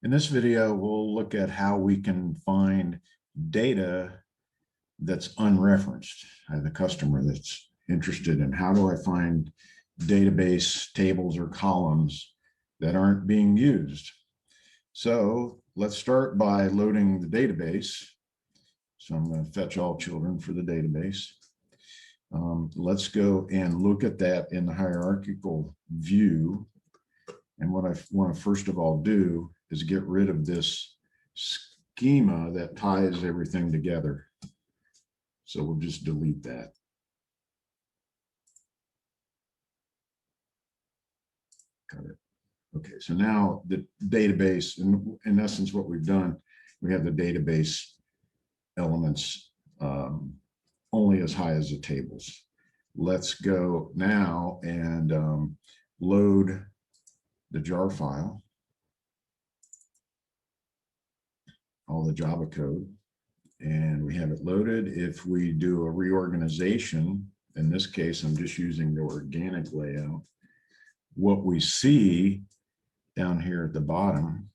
In this video, we'll look at how we can find data that's unreferenced. I have a customer that's interested in how do I find database tables or columns that aren't being used. So let's start by loading the database. So I'm going to fetch all children for the database. Let's go and look at that in the hierarchical view. And what I want to first of all do is get rid of this schema that ties everything together. So we'll just delete that. Got it. Okay, so now the database, in essence, what we've done, we have the database elements only as high as the tables. Let's go now and load the jar file, all the Java code, and we have it loaded. If we do a reorganization, in this case, I'm just using the organic layout, what we see down here at the bottom,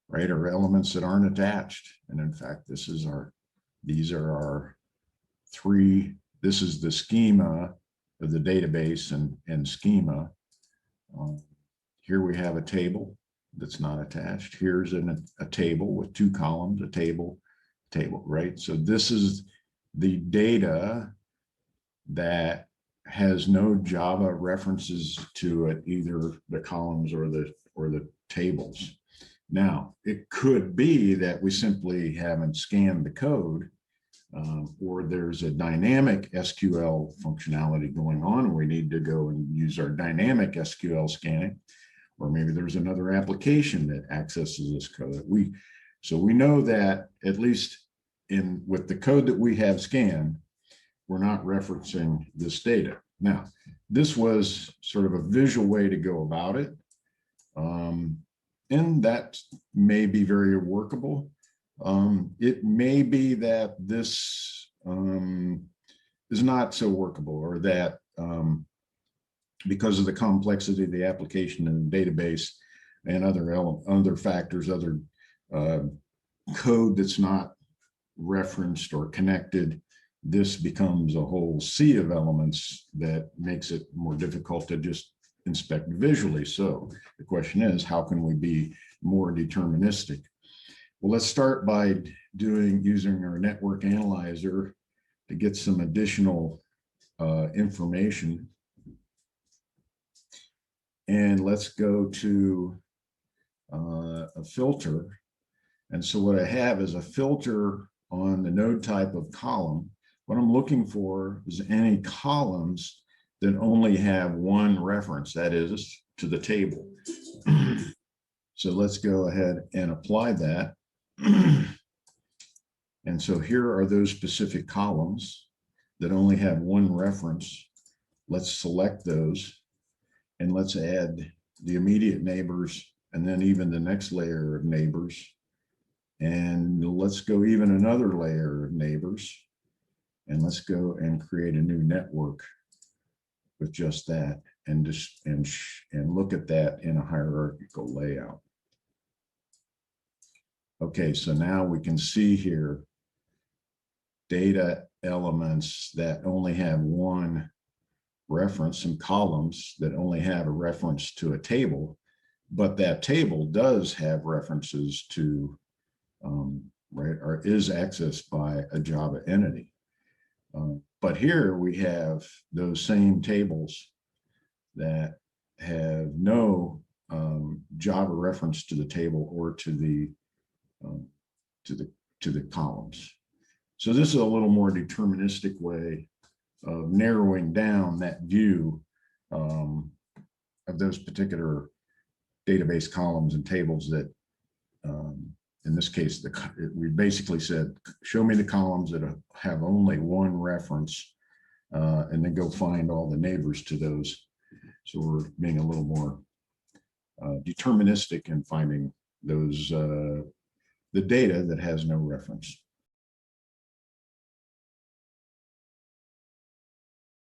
right, are elements that aren't attached. And in fact, these are our three, this is the schema of the database and schema. Here we have a table that's not attached. Here's a table with two columns, a table, right? So this is the data that has no Java references to it, either the columns or the tables. Now, it could be that we simply haven't scanned the code, or there's a dynamic SQL functionality going on, and we need to go and use our dynamic SQL scanning. Or maybe there's another application that accesses this code. So we know that at least with the code that we have scanned, we're not referencing this data. Now, this was sort of a visual way to go about it. And that may be very workable. It may be that this is not so workable, or that because of the complexity of the application and the database and other factors, other code that's not referenced or connected, this becomes a whole sea of elements that makes it more difficult to just inspect visually. So the question is, how can we be more deterministic? Well, let's start by using our network analyzer to get some additional information. And let's go to a filter. And so what I have is a filter on the node type of column. What I'm looking for is any columns that only have one reference, that is, to the table. So let's go ahead and apply that. And so here are those specific columns that only have one reference. Let's select those. And let's add the immediate neighbors, and then even the next layer of neighbors. And let's go even another layer of neighbors. And let's go and create a new network with just that, and look at that in a hierarchical layout. Okay, so now we can see here data elements that only have one reference, and columns that only have a reference to a table, but that table does have references to, right, or is accessed by a Java entity. But here we have those same tables that have no Java reference to the table or to the columns. So this is a little more deterministic way of narrowing down that view of those particular database columns and tables that, in this case, we basically said, show me the columns that have only one reference, and then go find all the neighbors to those. So we're being a little more deterministic in finding those, the data that has no reference.